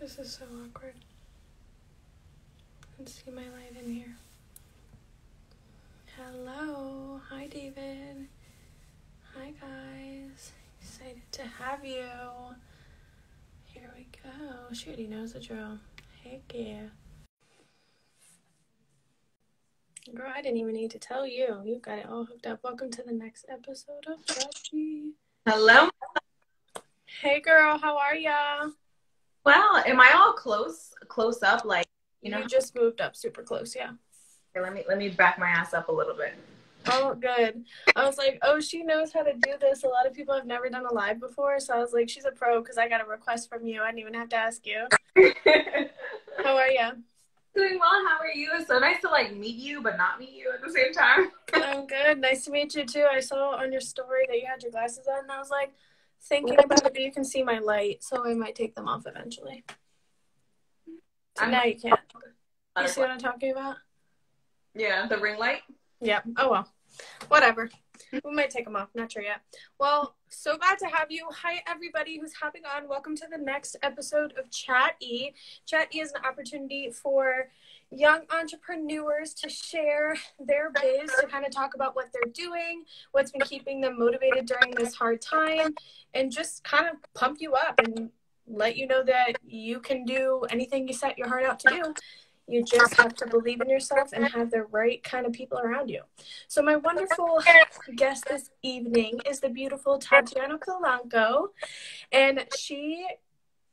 This is so awkward. Let's see my light in here. Hello. Hi, David. Hi, guys. Excited to have you. Here we go. She already knows the drill. Heck yeah. Girl, I didn't even need to tell you. You've got it all hooked up. Welcome to the next episode of Judgy. Hello. Hey, girl. How are ya? Well, am I all close up? Like, You just moved up super close, yeah. Okay, let me back my ass up a little bit. Oh, good. I was like, oh, she knows how to do this. A lot of people have never done a live before, so I was like, she's a pro because I got a request from you. I didn't even have to ask you. How are you? Doing well. How are you? It's so nice to meet you, but not meet you at the same time. I'm good. Nice to meet you too. I saw on your story that you had your glasses on, and I was like thinking about it, but you can see my light, so I might take them off eventually. So now you can't. You see what I'm talking about? Yeah, the ring light. Yeah. Oh well. Whatever. We might take them off. Not sure yet. Well, so glad to have you. Hi, everybody who's hopping on. Welcome to the next episode of Chat E. Chat E is an opportunity for young entrepreneurs to share their biz, to kind of talk about what they're doing, what's been keeping them motivated during this hard time, and just kind of pump you up and let you know that you can do anything you set your heart out to do. You just have to believe in yourself and have the right kind of people around you. So my wonderful guest this evening is the beautiful Tatiana Polanco, and she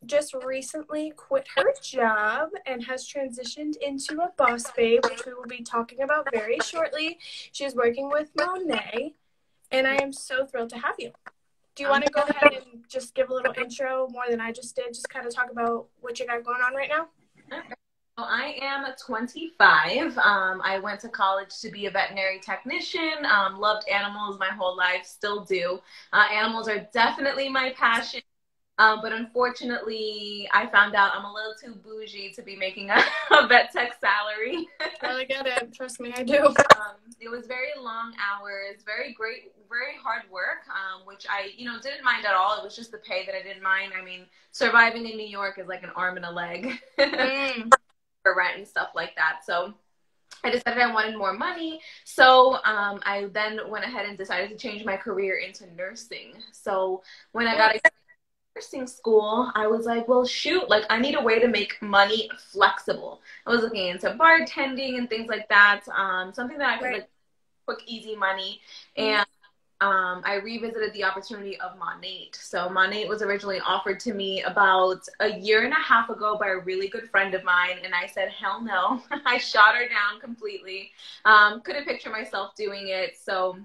just recently quit her job and has transitioned into a boss babe, which we will be talking about very shortly. She's working with Monet, and I am so thrilled to have you. Do you want to go ahead and just give a little intro more than I just did? Just kind of talk about what you got going on right now? Well, I am 25. I went to college to be a veterinary technician. Loved animals my whole life, still do. Animals are definitely my passion. But unfortunately, I found out I'm a little too bougie to be making a vet tech salary. I get it. Trust me, I do. It was very long hours, very hard work, which I, didn't mind at all. It was just the pay that I didn't mind. I mean, surviving in New York is like an arm and a leg for rent and stuff like that. So I decided I wanted more money. So I then went ahead and decided to change my career into nursing. So when I got nursing school, I was like, well, shoot, I need a way to make money flexible. I was looking into bartending and things like that, something that I could quick, easy money. And I revisited the opportunity of Monate. So Monate was originally offered to me about a year and a half ago by a really good friend of mine, and I said, hell no. I shot her down completely. Couldn't picture myself doing it. So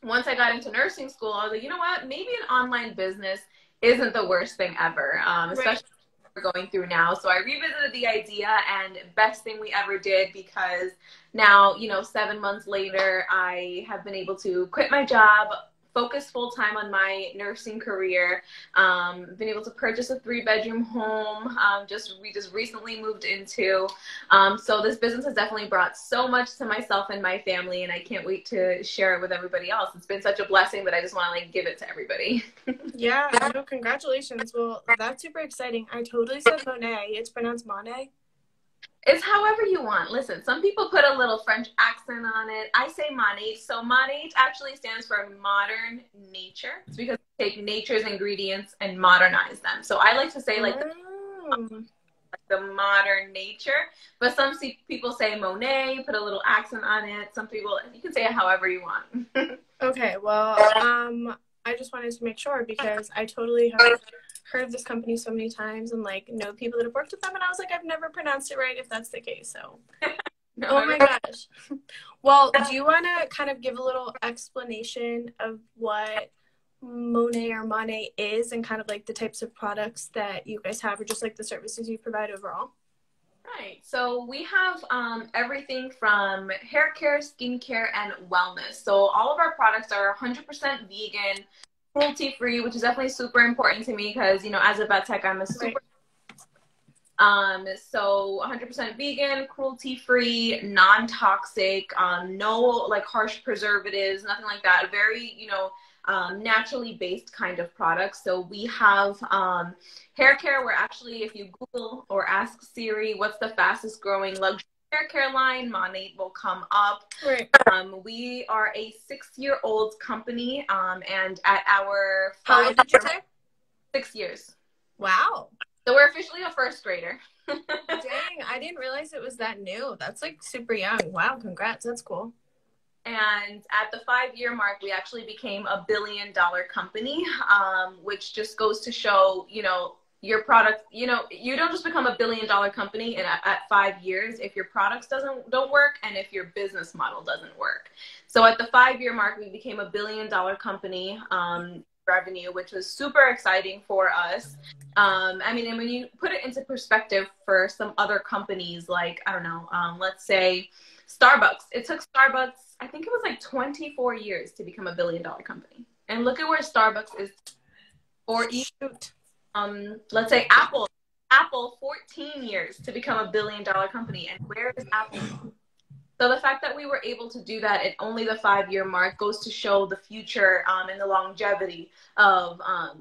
once I got into nursing school, I was like, you know what, maybe an online business isn't the worst thing ever, especially what we're going through now. So I revisited the idea, and best thing we ever did, because now, 7 months later, I have been able to quit my job, focus full-time on my nursing career, been able to purchase a 3-bedroom home, we just recently moved into. So this business has definitely brought so much to myself and my family, and I can't wait to share it with everybody else. It's been such a blessing that I just want to give it to everybody. Yeah, no, congratulations. Well, that's super exciting. I totally said Monet. It's pronounced Monet. It's however you want. Listen, some people put a little French accent on it. I say Monate. So Monate actually stands for modern nature. It's because we take nature's ingredients and modernize them. So I like to say the modern nature. But some people say Monet, put a little accent on it. Some people, you can say it however you want. Okay, well, I just wanted to make sure because I totally have heard of this company so many times and know people that have worked with them, and I was like, I've never pronounced it right if that's the case. So No, oh my gosh. Well, do you want to kind of give a little explanation of what Monet or Monet is, and kind of the types of products that you guys have, or just the services you provide overall? Right. So we have everything from hair care, skincare, and wellness. So all of our products are 100% vegan, cruelty-free, which is definitely super important to me because, as a vet tech, I'm a super... So 100% vegan, cruelty-free, non-toxic, no harsh preservatives, nothing like that. Very, naturally based kind of products. So we have hair care where actually if you Google or ask Siri, what's the fastest growing luxury hair care line, Monat will come up. Right. We are a 6-year-old company, and at our How old did you say? 6 years. Wow. So we're officially a first grader. Dang, I didn't realize it was that new. That's like super young. Wow, congrats. That's cool. And at the 5-year mark, we actually became a $1 billion company, which just goes to show, you know, your product, you know, you don't just become a $1 billion company at 5 years if your products don't work and if your business model doesn't work. So at the 5-year mark, we became a $1 billion company, revenue, which was super exciting for us. I mean, and when you put it into perspective for some other companies, like, I don't know, let's say Starbucks, it took Starbucks, I think it was like 24 years to become a $1 billion company. And look at where Starbucks is. Or let's say Apple 14 years to become a $1 billion company. And where is Apple? So the fact that we were able to do that at only the 5-year mark goes to show the future and the longevity of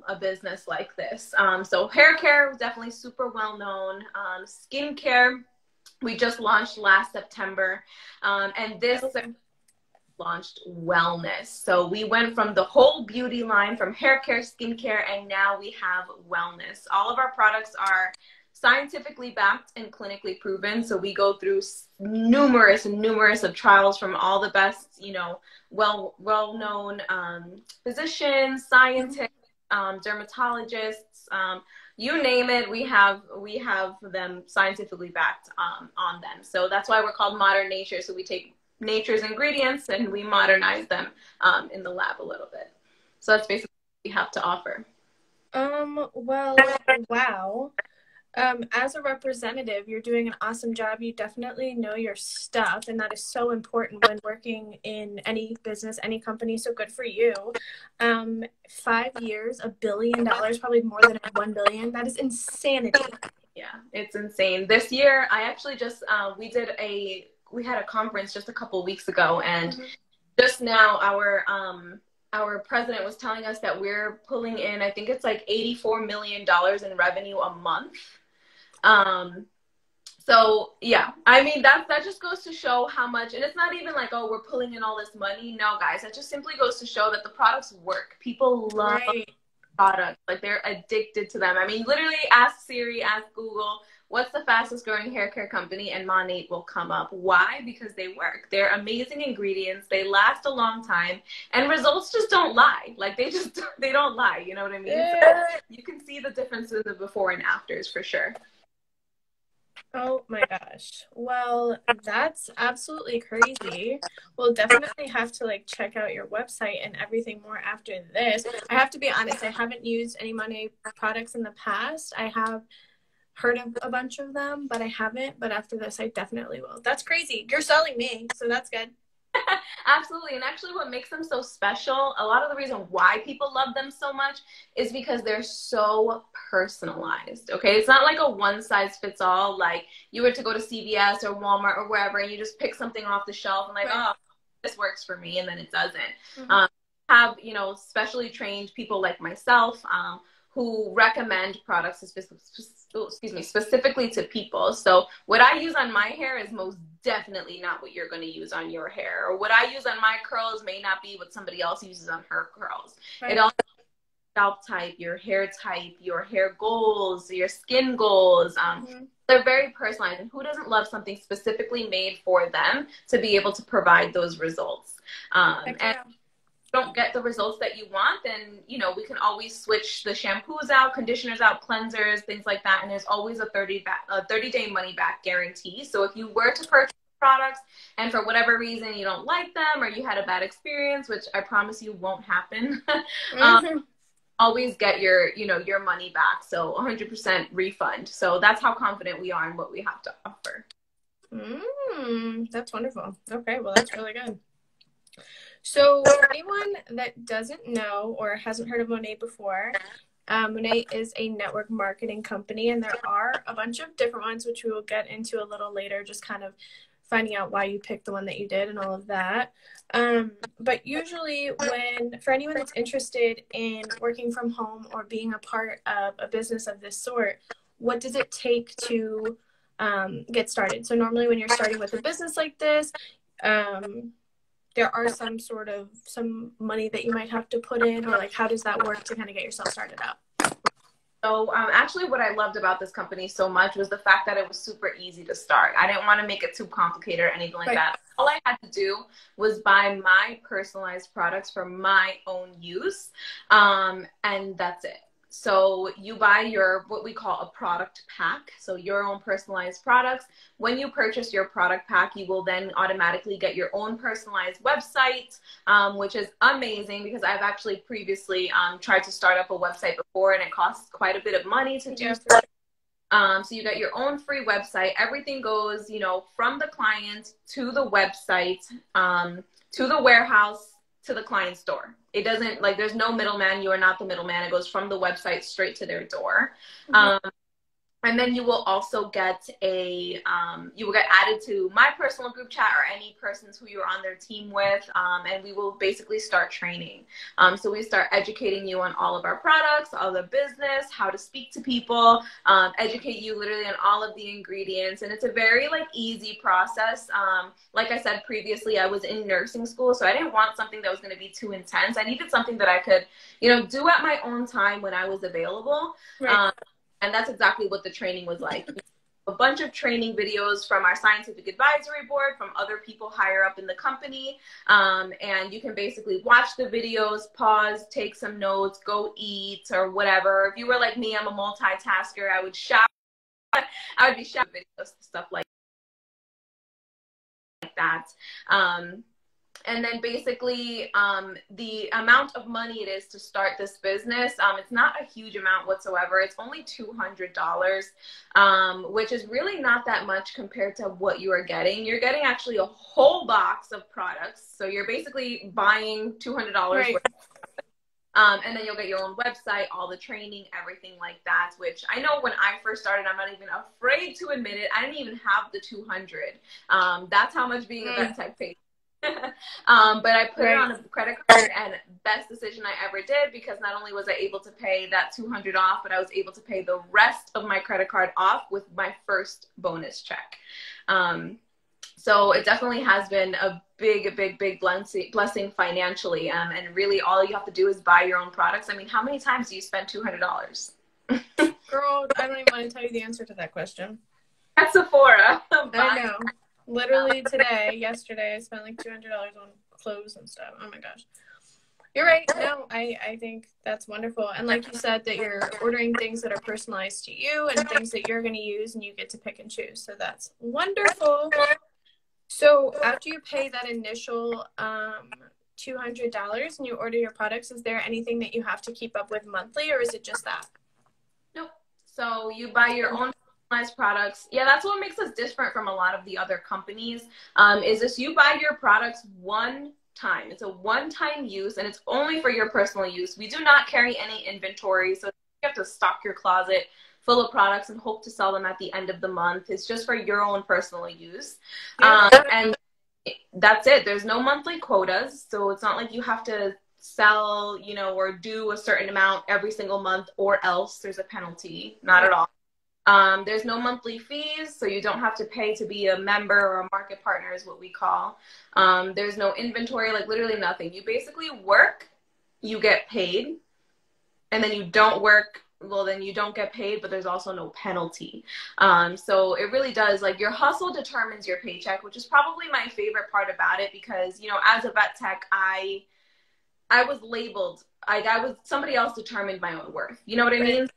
a business like this. So hair care was definitely super well known. Skincare, we just launched last September. And this launched wellness. So we went from the whole beauty line, from hair care, skincare, and now we have wellness. All of our products are scientifically backed and clinically proven. So we go through numerous of trials from all the best, you know, well-known physicians, scientists, dermatologists, you name it. We have them scientifically backed on them. So that's why we're called Modern Nature. So we take nature's ingredients and we modernize them in the lab a little bit. So that's basically what we have to offer. Well, wow. As a representative, you're doing an awesome job. You definitely know your stuff, and that is so important when working in any business, any company. So good for you. 5 years, $1 billion, probably more than 1 billion. That is insanity. Yeah, it's insane. This year, I actually just we had a conference just a couple of weeks ago, and just now our president was telling us that we're pulling in, I think it's like $84 million in revenue a month. So yeah, I mean, that just goes to show how much, and it's not even like, oh, we're pulling in all this money. No, guys, that just simply goes to show that the products work. People love products. Like, they're addicted to them. I mean, literally ask Siri, ask Google, what's the fastest growing hair care company, and Monat will come up. Why? Because they work. They're amazing ingredients. They last a long time, and results just don't lie. Like, they don't lie. You know what I mean? Yeah. So you can see the difference in the before and afters for sure. Oh my gosh. Well, that's absolutely crazy. We'll definitely have to like check out your website and everything more after this. I have to be honest, I haven't used any Monat products in the past. I have heard of a bunch of them, but I haven't. But after this, I definitely will. That's crazy. You're selling me, so that's good. Absolutely. And actually what makes them so special, a lot of the reason why people love them so much is because they're so personalized. Okay. It's not like a one size fits all. Like, you were to go to CVS or Walmart or wherever and you just pick something off the shelf and like, oh, this works for me. And then it doesn't. Have, you know, specially trained people like myself, who recommend products specifically to people. So what I use on my hair is most definitely not what you're going to use on your hair, or what I use on my curls may not be what somebody else uses on her curls. It also scalp type, your hair type, your hair goals, your skin goals. They're very personalized, and who doesn't love something specifically made for them to be able to provide those results? And don't get the results that you want, then, you know, we can always switch the shampoos out, conditioners out, cleansers, things like that. And there's always a 30-day money back guarantee. So if you were to purchase products and for whatever reason you don't like them or you had a bad experience, which I promise you won't happen, always get your money back. So 100% refund. So that's how confident we are in what we have to offer. That's wonderful. Okay, well, that's really good. So for anyone that doesn't know or hasn't heard of Monat before, Monat is a network marketing company, and there are a bunch of different ones, which we will get into a little later, just kind of finding out why you picked the one that you did and all of that. But usually for anyone that's interested in working from home or being a part of a business of this sort, what does it take to get started? So normally when you're starting with a business like this, there are some money that you might have to put in, or like, how does that work to kind of get yourself started up? So actually what I loved about this company so much was the fact that it was super easy to start. I didn't want to make it too complicated or anything like that. All I had to do was buy my personalized products for my own use, and that's it. So you buy what we call a product pack, so your own personalized products. When you purchase your product pack, you will then automatically get your own personalized website, which is amazing because I've actually previously tried to start up a website before, and it costs quite a bit of money to do so. So you get your own free website. Everything goes, from the client to the website, to the warehouse, to the client's door. It doesn't, there's no middleman. You are not the middleman. It goes from the website straight to their door. Mm-hmm. And then you will also get you will get added to my personal group chat or any persons who you're on their team with, and we will basically start training. So we start educating you on all of our products, all the business, how to speak to people, educate you literally on all of the ingredients, and it's a very easy process. Like I said previously, I was in nursing school, so I didn't want something that was going to be too intense. I needed something that I could, do at my own time when I was available. Right. And that's exactly what the training was like. A bunch of training videos from our scientific advisory board, from other people higher up in the company. And you can basically watch the videos, pause, take some notes, go eat or whatever. If you were like me, I'm a multitasker. I would shower. I would be showering videos, stuff like that. And then basically the amount of money it is to start this business, it's not a huge amount whatsoever. It's only $200, which is really not that much compared to what you are getting. You're getting actually a whole box of products. So you're basically buying $200 right. worth. And then you'll get your own website, all the training, everything like that, which I know when I first started, I'm not even afraid to admit it, I didn't even have the 200. That's how much being a vet tech pays. But I put it on a credit card, and best decision I ever did, because not only was I able to pay that 200 off, but I was able to pay the rest of my credit card off with my first bonus check. So it definitely has been a big blessing financially. And really all you have to do is buy your own products. I mean, how many times do you spend $200? Girl, I don't even want to tell you the answer to that question. At Sephora. I know. Literally yesterday, I spent like $200 on clothes and stuff. Oh my gosh. You're right. No, I think that's wonderful. And like you said, that you're ordering things that are personalized to you and things that you're going to use, and you get to pick and choose. So that's wonderful. So after you pay that initial $200 and you order your products, is there anything that you have to keep up with monthly, or is it just that? Nope. So you buy your own products. Yeah, that's what makes us different from a lot of the other companies, is this: you buy your products one time. It's a one-time use, and it's only for your personal use. We do not carry any inventory, so you have to stock your closet full of products and hope to sell them at the end of the month. It's just for your own personal use. And that's it. There's no monthly quotas, so it's not like you have to sell, or do a certain amount every single month, or else there's a penalty. Not at all. There's no monthly fees, so you don't have to pay to be a member or a market partner is what we call. There's no inventory, literally nothing. You basically work, you get paid, and then you don't work, well, then you don't get paid, but there's also no penalty. So it really does, your hustle determines your paycheck, which is probably my favorite part about it, because, as a vet tech, I was labeled, somebody else determined my own worth. You know what I mean?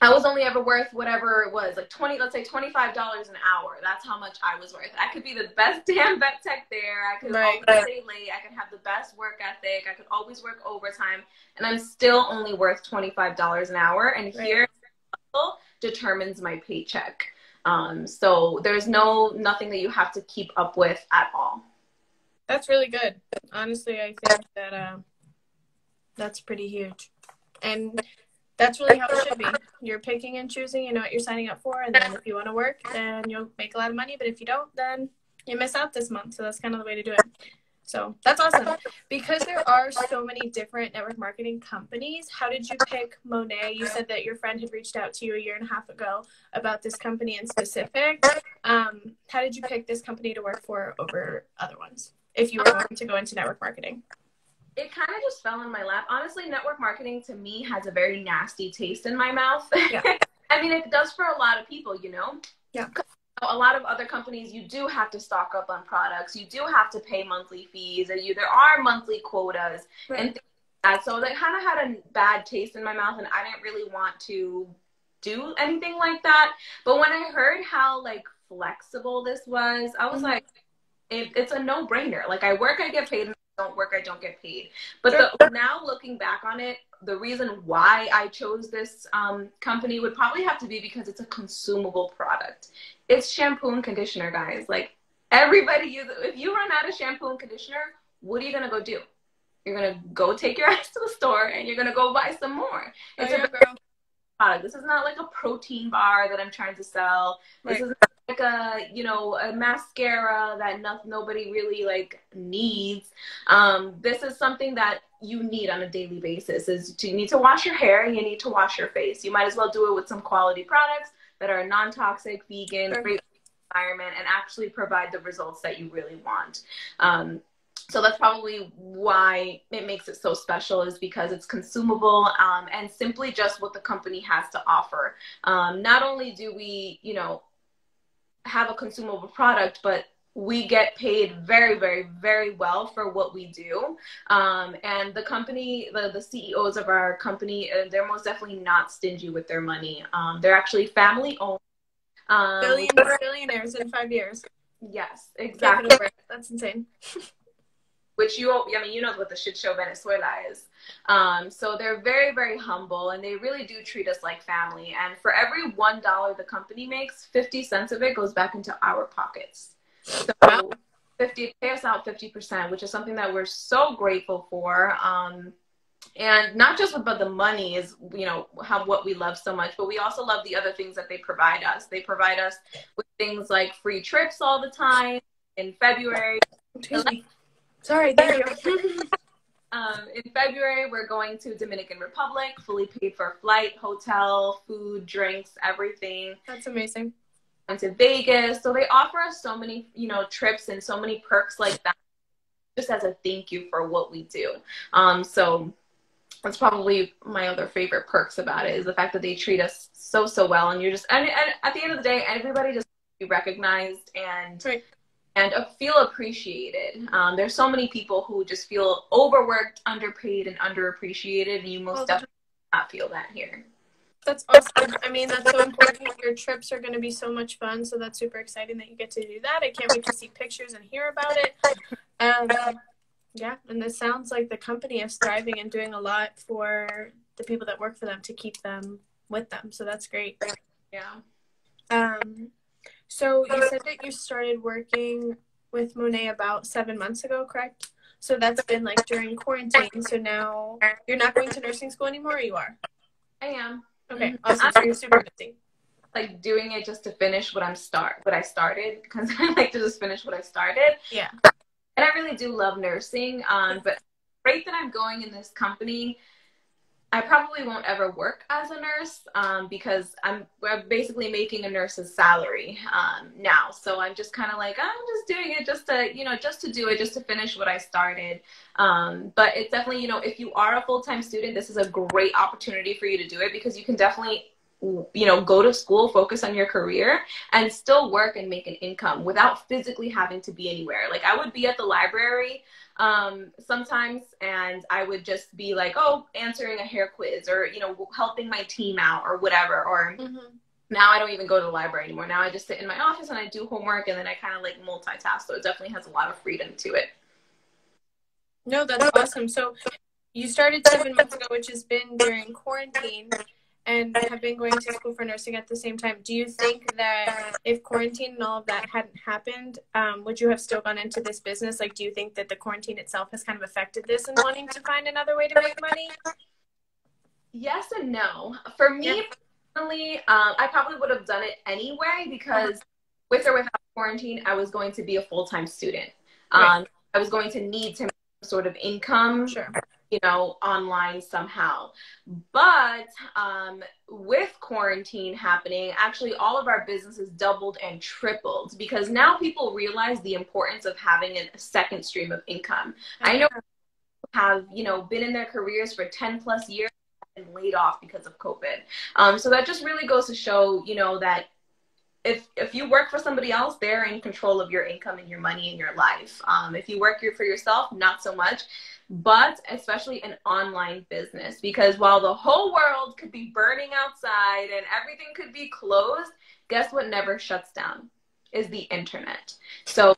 I was only ever worth whatever it was, let's say $25 an hour. That's how much I was worth. I could be the best damn vet tech there. I could always stay late. I could have the best work ethic. I could always work overtime. And I'm still only worth $25 an hour. And here, determines my paycheck. So there's nothing that you have to keep up with at all. That's really good. Honestly, I think that that's pretty huge. And that's really how it should be. You're picking and choosing, you know what you're signing up for, and then if you want to work, then you'll make a lot of money, but if you don't, then you miss out this month. So that's kind of the way to do it. So that's awesome. Because there are so many different network marketing companies, how did you pick Monet? You said that your friend had reached out to you a year and a half ago about this company in specific. How did you pick this company to work for over other ones if you were going to go into network marketing? It kind of just fell in my lap. Honestly, network marketing to me has a very nasty taste in my mouth. Yeah. I mean, it does for a lot of people, you know? Yeah. A lot of other companies, you do have to stock up on products. You do have to pay monthly fees. And there are monthly quotas and things like that. So that kind of had a bad taste in my mouth, and I didn't really want to do anything like that. But when I heard how, like, flexible this was, I was like, it's a no-brainer. Like, I work, I get paid, and I don't work, I don't get paid. But now looking back on it, the reason why I chose this company would probably have to be because it's a consumable product. It's shampoo and conditioner, guys. Like, everybody uses it. If you run out of shampoo and conditioner, what are you going to go do? You're going to go take your ass to the store and you're going to go buy some more. It's a product. This is not like a protein bar that I'm trying to sell. This is not like a mascara that nobody really like needs. This is something that you need on a daily basis. You need to wash your hair and you need to wash your face. You might as well do it with some quality products that are non-toxic, vegan, great environment, and actually provide the results that you really want. So that's probably why it makes it so special, is because it's consumable and simply just what the company has to offer. Not only do we, have a consumable product, but we get paid very, very, very well for what we do. And the company, the CEOs of our company, they're most definitely not stingy with their money. They're actually family owned. Billionaires in 5 years. Yes, exactly. That's insane. Which you know what the shit show Venezuela is. So they're very, very humble, and they really do treat us like family. And for every $1 the company makes, 50 cents of it goes back into our pockets. So pay us out 50%, which is something that we're so grateful for. And not just about the money is, what we love so much, but we also love the other things that they provide us. They provide us with things like free trips all the time. In February, Sorry, thank you. In February, we're going to Dominican Republic, fully paid for flight, hotel, food, drinks, everything. That's amazing. Went to Vegas. So they offer us so many, trips and so many perks like that, just as a thank you for what we do. So that's probably my other favorite perks about it, is the fact that they treat us so, so well. And and at the end of the day, everybody just be recognized and feel appreciated. There's so many people who just feel overworked, underpaid, and underappreciated, and you most definitely not feel that here. That's awesome. I mean, that's so important. Your trips are going to be so much fun, so that's super exciting that you get to do that. I can't wait to see pictures and hear about it. Yeah, and this sounds like the company is thriving and doing a lot for the people that work for them to keep them with them, so that's great. Yeah. So you said that you started working with Monet about 7 months ago, correct? So that's been like during quarantine. So now you're not going to nursing school anymore, or you are? I am. Okay, awesome. So you're super busy. Like doing it just to finish what I started, because I like to just finish what I started. Yeah. And I really do love nursing. But the rate that I'm going in this company, I probably won't ever work as a nurse because we're basically making a nurse's salary now. So I'm just kind of like, I'm just doing it just to do it, just to finish what I started. But it's definitely, if you are a full-time student, this is a great opportunity for you to do it, because you can definitely, go to school, focus on your career, and still work and make an income without physically having to be anywhere. Like, I would be at the library sometimes, and I would just be like, answering a hair quiz, or, helping my team out, or whatever. Or now I don't even go to the library anymore. Now I just sit in my office and I do homework, and then I kind of like multitask. So it definitely has a lot of freedom to it. No, that's awesome. So you started 7 months ago, which has been during quarantine, and have been going to school for nursing at the same time. Do you think that if quarantine and all of that hadn't happened, would you have still gone into this business? Like, do you think that the quarantine itself has kind of affected this and wanting to find another way to make money? Yes and no. For me, personally, I probably would have done it anyway, because with or without quarantine, I was going to be a full-time student. Right. I was going to need to make some sort of income, Sure. you know, online somehow. But with quarantine happening, actually all of our businesses doubled and tripled because now people realize the importance of having a second stream of income. I know people have, you know, been in their careers for 10 plus years and laid off because of COVID. So that just really goes to show, you know, that if you work for somebody else, they're in control of your income and your money and your life. If you work for yourself, not so much, but especially an online business, because while the whole world could be burning outside and everything could be closed, guess what never shuts down? Is the internet. So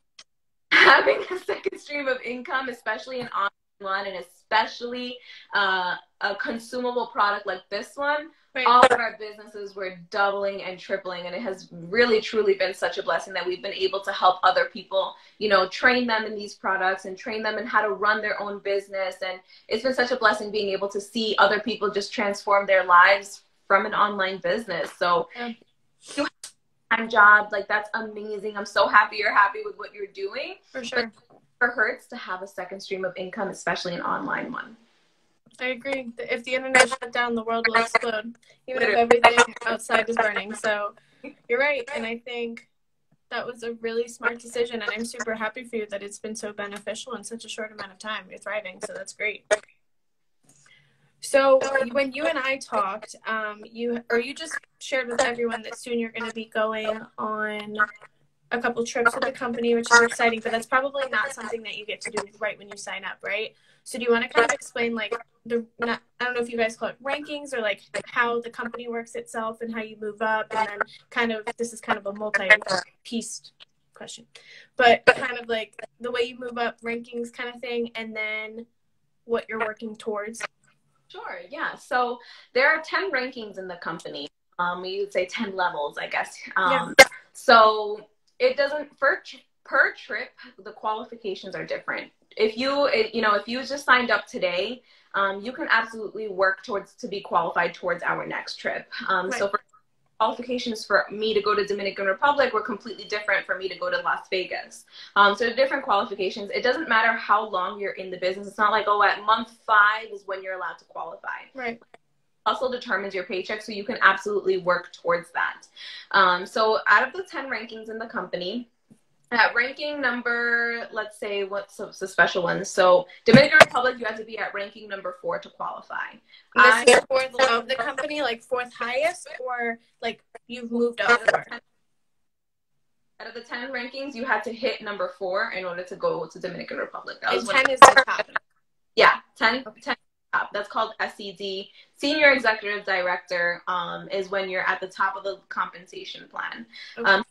having a second stream of income, especially an online one, and especially a consumable product like this one, right. All of our businesses were doubling and tripling, and it has really truly been such a blessing that we've been able to help other people, you know, train them in these products and train them in how to run their own business. And it's been such a blessing being able to see other people just transform their lives from an online business. So you have a time job, like, that's amazing. I'm so happy you're happy with what you're doing. For sure. But it never hurts to have a second stream of income, especially an online one. I agree. If the internet shut down, the world will explode, even if everything outside is burning. So you're right. And I think that was a really smart decision. And I'm super happy for you that it's been so beneficial in such a short amount of time. You're thriving. So that's great. So when you and I talked, you just shared with everyone that soon you're going to be going on a couple trips with the company, which is exciting, but that's probably not something that you get to do right when you sign up, right? So do you want to kind of explain, like, I don't know if you guys call it rankings or like how the company works itself and how you move up, and then kind of, this is kind of a multi-pieced question, but kind of like the way you move up, rankings kind of thing, and then what you're working towards. Sure, yeah. So there are 10 rankings in the company. We would say 10 levels, I guess. So it doesn't, per trip, the qualifications are different. If you just signed up today, you can absolutely work to be qualified towards our next trip. Right. So for qualifications for me to go to Dominican Republic were completely different for me to go to Las Vegas. So different qualifications. It doesn't matter how long you're in the business. It's not like, oh, at month 5 is when you're allowed to qualify. Right. Also determines your paycheck, so you can absolutely work towards that. So out of the 10 rankings in the company, at ranking number, let's say, what's the special one? So Dominican Republic, you have to be at ranking number 4 to qualify. This is 4th of the company, like 4th highest, or like you've moved up 4? Out of the 10 rankings, you had to hit number 4 in order to go to Dominican Republic. That was 10 is the top. Yeah, 10 top. That's called SED. Senior Executive Director is when you're at the top of the compensation plan. Okay.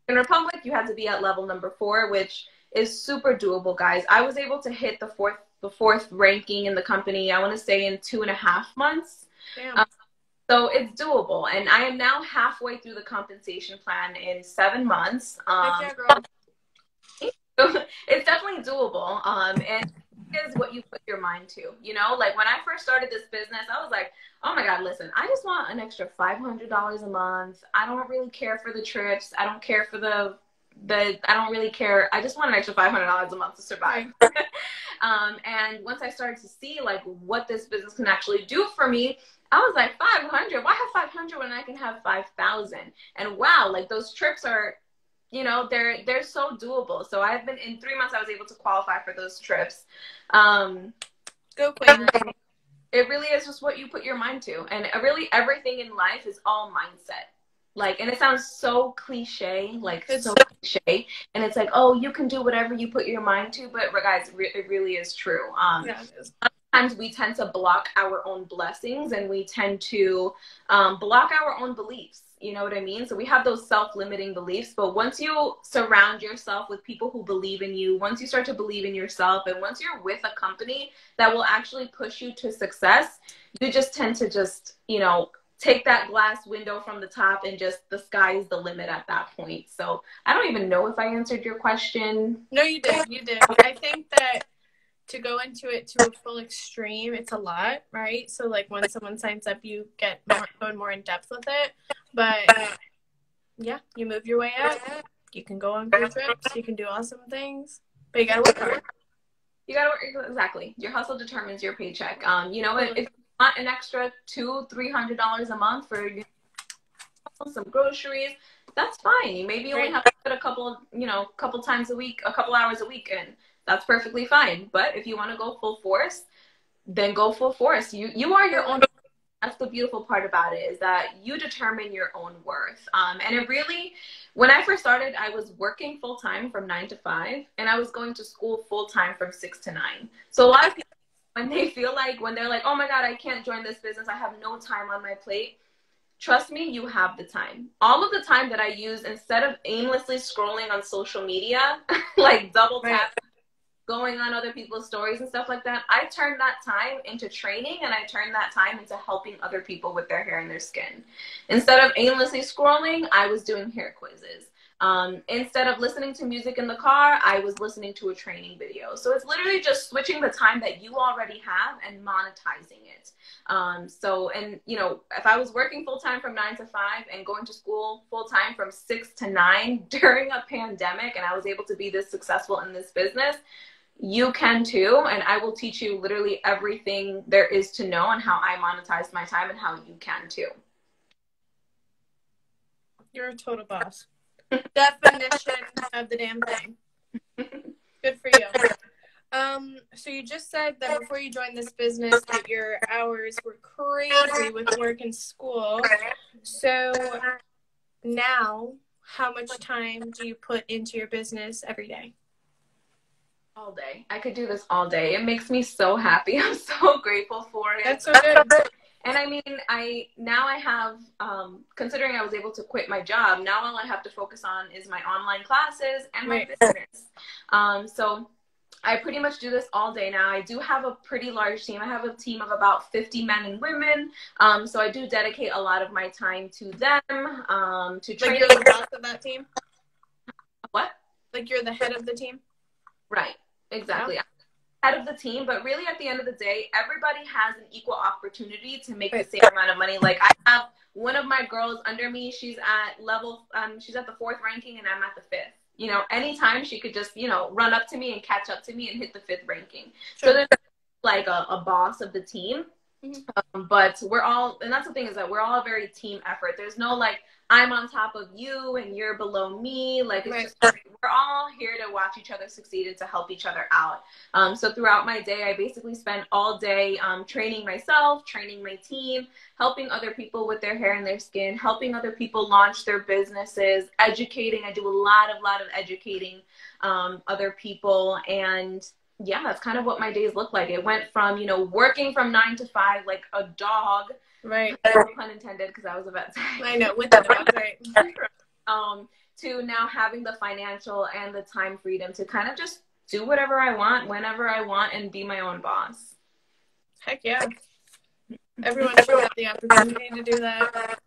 In Republic, you had to be at level number 4, which is super doable, guys. I was able to hit the fourth ranking in the company, I want to say, in 2.5 months. Damn. So it's doable. And I am now halfway through the compensation plan in 7 months. It's definitely doable. And is what you put your mind to, you know? Like, when I first started this business, I was like, oh my God, listen, I just want an extra $500 a month. I don't really care for the trips. I don't care for I don't really care. I just want an extra $500 a month to survive. And once I started to see, like, what this business can actually do for me, I was like, 500? Why have 500 when I can have 5,000? And wow, like, those trips are, you know, they're so doable. So I've been, in 3 months, I was able to qualify for those trips. Go Queen. It really is just what you put your mind to. And really everything in life is all mindset. Like, and it sounds so cliche, like so cliche. And it's like, oh, you can do whatever you put your mind to. But guys, it really is true. Yeah, it is. Sometimes we tend to block our own blessings, and we tend to block our own beliefs. You know what I mean? So we have those self-limiting beliefs, but once you surround yourself with people who believe in you, once you start to believe in yourself, and once you're with a company that will actually push you to success, you just tend to just, you know, take that glass window from the top, and just the sky is the limit at that point. So I don't even know if I answered your question. No, you did. You did. I think that to go into it to a full extreme, it's a lot, right? So, like, when someone signs up, you get going more in depth with it. But, yeah, you move your way up. You can go on cool trips. You can do awesome things. But you gotta work hard. You gotta work, exactly. Your hustle determines your paycheck. You know, if you want an extra $200-300 a month for some groceries, that's fine. Maybe you only have to put a couple times a week, a couple hours a week in. That's perfectly fine. But if you want to go full force, then go full force. You are your own. That's the beautiful part about it, is that you determine your own worth. And it really, when I first started, I was working full time from 9 to 5, and I was going to school full time from 6 to 9. So a lot of people, when they're like, oh my God, I can't join this business, I have no time on my plate. Trust me, you have the time. All of the time that I use, instead of aimlessly scrolling on social media, like double tap, going on other people's stories and stuff like that, I turned that time into training, and I turned that time into helping other people with their hair and their skin. Instead of aimlessly scrolling, I was doing hair quizzes. Instead of listening to music in the car, I was listening to a training video. So it's literally just switching the time that you already have and monetizing it. And you know, if I was working full time from 9 to 5 and going to school full time from 6 to 9 during a pandemic, and I was able to be this successful in this business, you can too. And I will teach you literally everything there is to know on how I monetize my time and how you can too. You're a total boss. Definition of the damn thing. Good for you. So you just said that before you joined this business that your hours were crazy with work and school. So now, how much time do you put into your business every day? All day. I could do this all day. It makes me so happy. I'm so grateful for it. That's so good. And I mean, I have, considering I was able to quit my job, now all I have to focus on is my online classes and my business. So I pretty much do this all day now. I do have a pretty large team. I have a team of about 50 men and women. So I do dedicate a lot of my time to them, to training. Like you're the boss of that team? What? Like you're the head of the team? Right. Exactly. Yeah. Head of the team, but really at the end of the day, everybody has an equal opportunity to make the same amount of money. Like I have one of my girls under me, she's at she's at the 4th ranking and I'm at the 5th. You know, anytime she could just, you know, run up to me and catch up to me and hit the 5th ranking. Sure. So there's like a boss of the team. Mm-hmm. But we're all, and that's the thing, is that we're all a very team effort. There's no like, I'm on top of you and you're below me. Like, it's just, we're all here to watch each other succeed and to help each other out. So throughout my day, I basically spend all day training myself, training my team, helping other people with their hair and their skin, helping other people launch their businesses, educating. I do a lot of educating other people. And yeah, that's kind of what my days look like. It went from, you know, working from 9 to 5 like a dog. Right. No pun intended, because I was a vet tech. I know, with the dog, right. To now having the financial and the time freedom to kind of just do whatever I want, whenever I want, and be my own boss. Heck yeah. Everyone should have the opportunity to do that.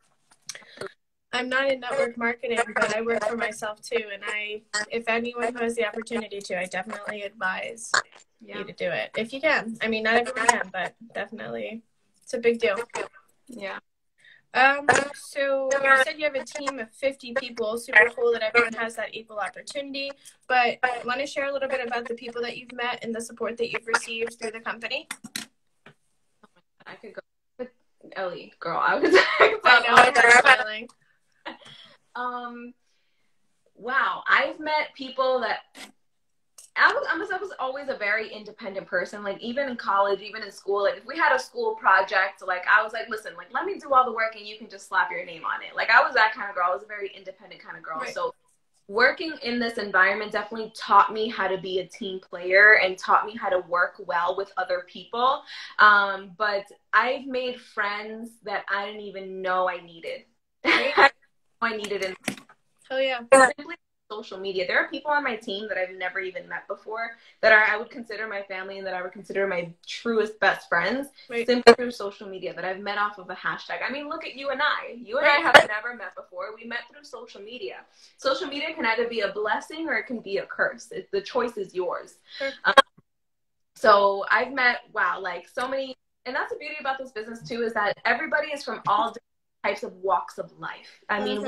I'm not in network marketing, but I work for myself too. And if anyone who has the opportunity to, I definitely advise you to do it. If you can. I mean, not everyone can, but definitely it's a big deal. Yeah. So you said you have a team of 50 people. Super cool that everyone has that equal opportunity. But want to share a little bit about the people that you've met and the support that you've received through the company? I could go with Ellie, girl. I was I know, I'm smiling. Wow, I've met people that I was always a very independent person. Like even in college, even in school, like if we had a school project, like I was like, listen, like let me do all the work and you can just slap your name on it. Like I was that kind of girl. I was a very independent kind of girl. Right. So working in this environment definitely taught me how to be a team player and taught me how to work well with other people. But I've made friends that I didn't even know I needed. I needed in hell yeah. Simply social media. There are people on my team that I've never even met before that I would consider my family and that I would consider my truest best friends simply through social media that I've met off of a hashtag. I mean, look at you and I. You and I have never met before. We met through social media. Social media can either be a blessing or it can be a curse. The choice is yours. Sure. So I've met, like so many, and that's the beauty about this business too, is that everybody is from all different types of walks of life. I mean,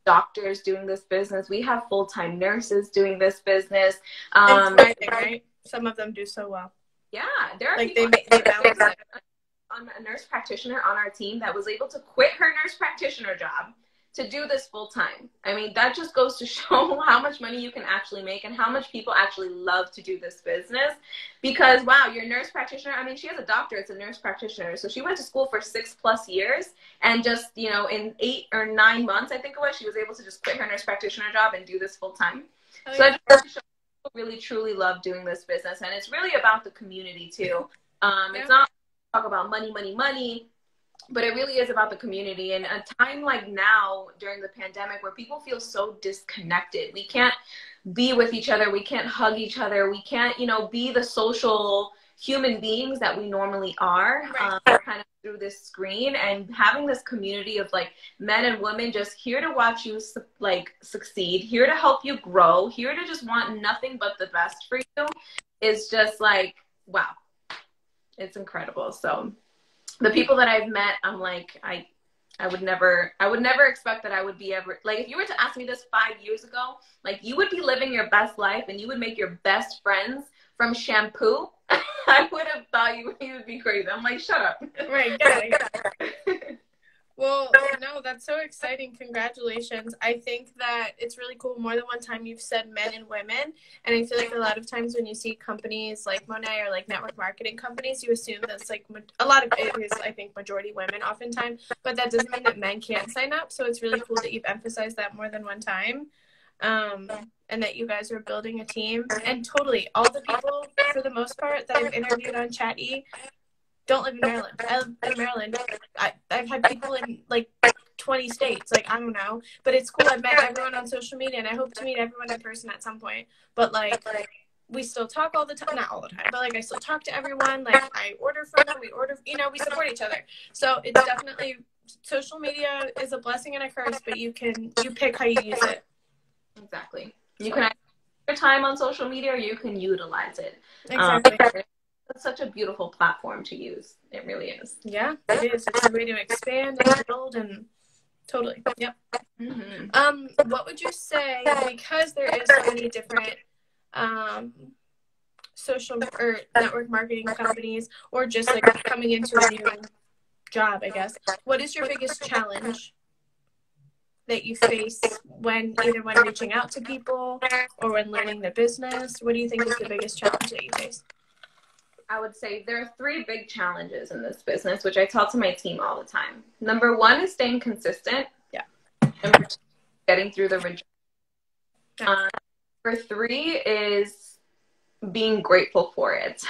doctors doing this business. We have full-time nurses doing this business. It's thriving, right? Some of them do so well. Yeah, there are like people. they balance it. A nurse practitioner on our team that was able to quit her nurse practitioner job to do this full time. I mean, that just goes to show how much money you can actually make and how much people actually love to do this business. Because wow, your nurse practitioner, I mean, she has a doctorate, it's a nurse practitioner. So she went to school for 6+ years, and just, you know, in 8 or 9 months, I think it was, she was able to just quit her nurse practitioner job and do this full time. So I just show people really truly love doing this business, and it's really about the community too. It's not talk about money, money, money, but it really is about the community. And a time like now during the pandemic where people feel so disconnected, we can't be with each other, we can't hug each other, we can't, you know, be the social human beings that we normally are, kind of through this screen. And having this community of like men and women just here to watch you like succeed, here to help you grow, here to just want nothing but the best for you is just like, wow. It's incredible. So the people that I've met, I'm like, I would never expect that I would be ever, like, if you were to ask me this 5 years ago, like, you would be living your best life and you would make your best friends from shampoo. I would have thought you would be crazy. I'm like, shut up. Right. Well, no, that's so exciting. Congratulations. I think that it's really cool. More than one time you've said men and women. And I feel like a lot of times when you see companies like Monet or like network marketing companies, you assume that's like a lot of it is, I think, majority women oftentimes. But that doesn't mean that men can't sign up. So it's really cool that you've emphasized that more than one time. And that you guys are building a team. And totally, all the people, for the most part, that I've interviewed on Chat E, don't live in Maryland. I live in Maryland. I've had people in like 20 states. Like, I don't know. But it's cool. I've met everyone on social media, and I hope to meet everyone in person at some point. But like, we still talk all the time. Not all the time, but like, I still talk to everyone. Like, I order from them. We order, you know, we support each other. So it's definitely, social media is a blessing and a curse, but you pick how you use it. Exactly. You can spend your time on social media, or you can utilize it. Exactly. It's such a beautiful platform to use. It really is. Yeah, it is. It's a way to expand and build, and totally. Yep. Mm-hmm. What would you say, because there is so many different social or network marketing companies, or just like coming into a new job, I guess, what is your biggest challenge that you face when reaching out to people or when learning the business? What do you think is the biggest challenge that you face? I would say there are 3 big challenges in this business, which I tell to my team all the time. Number 1 is staying consistent. Yeah. Number 2, getting through the rejection. Yeah. Number 3 is being grateful for it.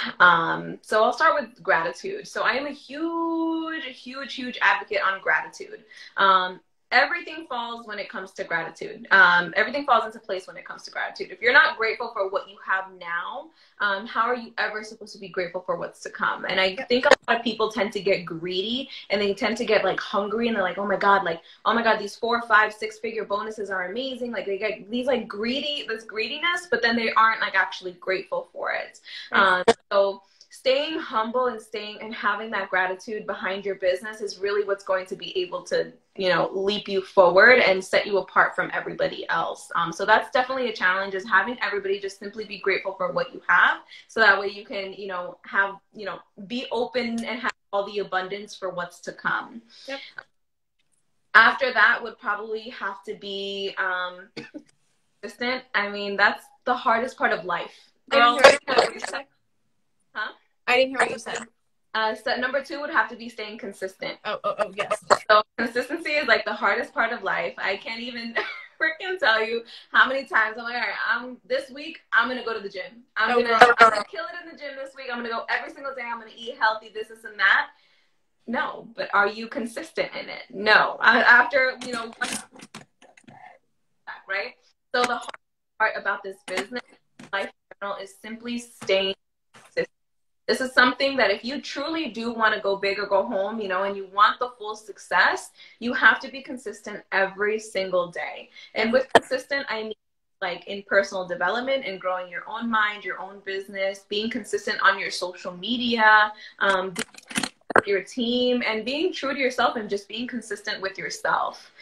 So I'll start with gratitude. So I am a huge advocate on gratitude. Everything falls when it comes to gratitude. Everything falls into place when it comes to gratitude. If you're not grateful for what you have now, how are you ever supposed to be grateful for what's to come? And I think a lot of people tend to get greedy, and they tend to get like hungry, and they're like, oh my God, these 4, 5, 6-figure bonuses are amazing. Like, they get these like this greediness, but then they aren't like actually grateful for it. So staying humble and having that gratitude behind your business is really what's going to be able to, you know, leap you forward and set you apart from everybody else. So that's definitely a challenge, is having everybody just simply be grateful for what you have. So that way you can, you know, be open and have all the abundance for what's to come. Yep. After that would probably have to be consistent. I mean, that's the hardest part of life. I didn't hear what you said. So number 2 would have to be staying consistent. Oh, yes. So consistency is like the hardest part of life. I can't even freaking tell you how many times I'm like, all right, this week I'm gonna go to the gym. I'm gonna kill it in the gym this week. I'm gonna go every single day. I'm gonna eat healthy, this and that. No, but are you consistent in it? No. After, you know, right? So the hard part about this business, life in general, is simply staying consistent. This is something that if you truly do want to go big or go home, you know, and you want the full success, you have to be consistent every single day. And with consistent, I mean like in personal development and growing your own mind, your own business, being consistent on your social media, your team, and being true to yourself and just being consistent with yourself.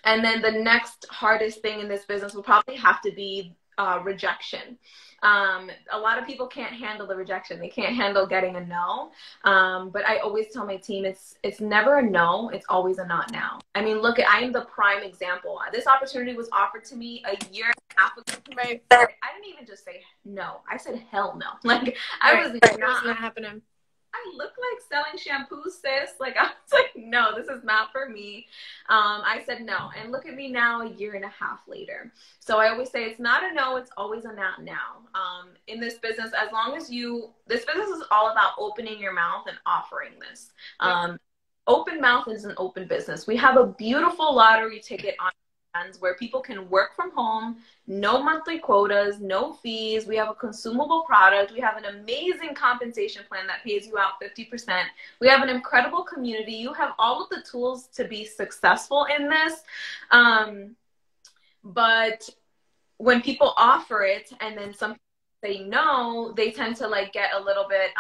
And then the next hardest thing in this business will probably have to be rejection. A lot of people can't handle the rejection. They can't handle getting a no. But I always tell my team, it's never a no. It's always a not now. I mean, look, I am the prime example. This opportunity was offered to me a year and a half ago. Right. I didn't even just say no. I said hell no. Like, I was not happening. I look like selling shampoo, sis. Like, I was like, no, this is not for me. I said no. And look at me now, a year and a half later. So I always say it's not a no, it's always a not now. In this business, as long as this business is all about opening your mouth and offering this. Open mouth is an open business. We have a beautiful lottery ticket on where people can work from home, no monthly quotas, no fees. We have a consumable product. We have an amazing compensation plan that pays you out 50%. We have an incredible community. You have all of the tools to be successful in this. But when people offer it and then some people say no, they tend to like get a little bit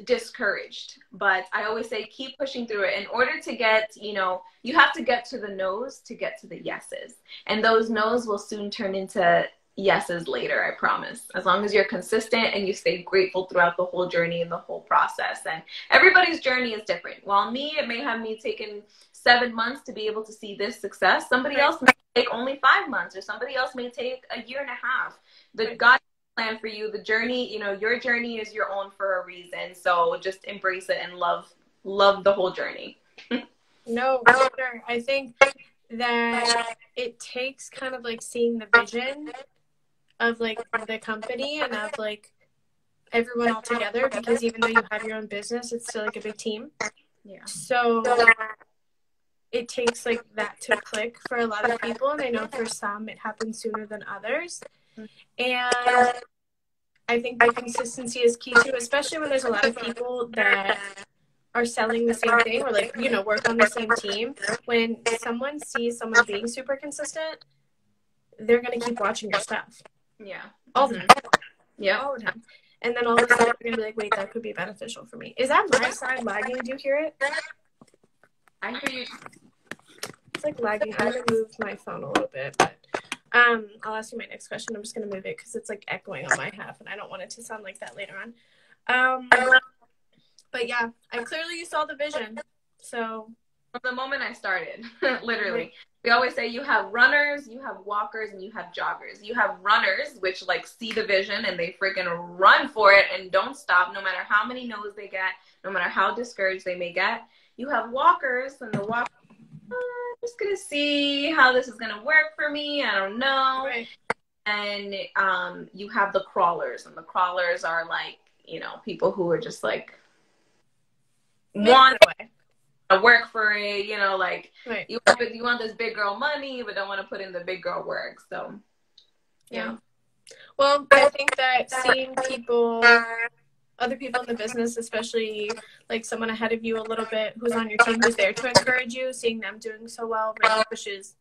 discouraged. But I always say keep pushing through it. In order to get, you have to get to the no's to get to the yeses. And those no's will soon turn into yeses later, I promise. As long as you're consistent and you stay grateful throughout the whole journey and the whole process. And everybody's journey is different. While it may have me taken 7 months to be able to see this success. Somebody else may take only 5 months, or somebody else may take a year and a half. God plan for you, the journey, your journey is your own for a reason. So just embrace it and love the whole journey. No, for sure. I think that it takes kind of like seeing the vision of like the company and of like everyone all together, because even though you have your own business, it's still like a big team. Yeah. So it takes like that to click for a lot of people, and I know for some it happens sooner than others. And I think the consistency is key too, especially when there's a lot of people that are selling the same thing or like, work on the same team. When someone sees someone being super consistent, they're going to keep watching your stuff. Yeah. All the time. Yeah. All the time. And then all of a sudden you're going to be like, wait, that could be beneficial for me. Is that my side lagging? Do you hear it? I hear you. It's like lagging. I'm going to move my phone a little bit, but I'll ask you my next question. I'm just going to move it because it's like echoing on my half and I don't want it to sound like that later on. But yeah, I clearly saw the vision. So from the moment I started, literally, we always say you have runners, you have walkers, and you have joggers. You have runners, which like see the vision and they freaking run for it and don't stop, no matter how many no's they get, no matter how discouraged they may get. You have walkers, and the walkers, I'm just gonna see how this is gonna work for me. I don't know. Right. And you have the crawlers, and the crawlers are like, people who are just like want to work for it, like right. you want this big girl money, but don't want to put in the big girl work. So, yeah. Well, I think that seeing other people in the business, especially like someone ahead of you a little bit who's on your team, who's there to encourage you, seeing them doing so well really pushes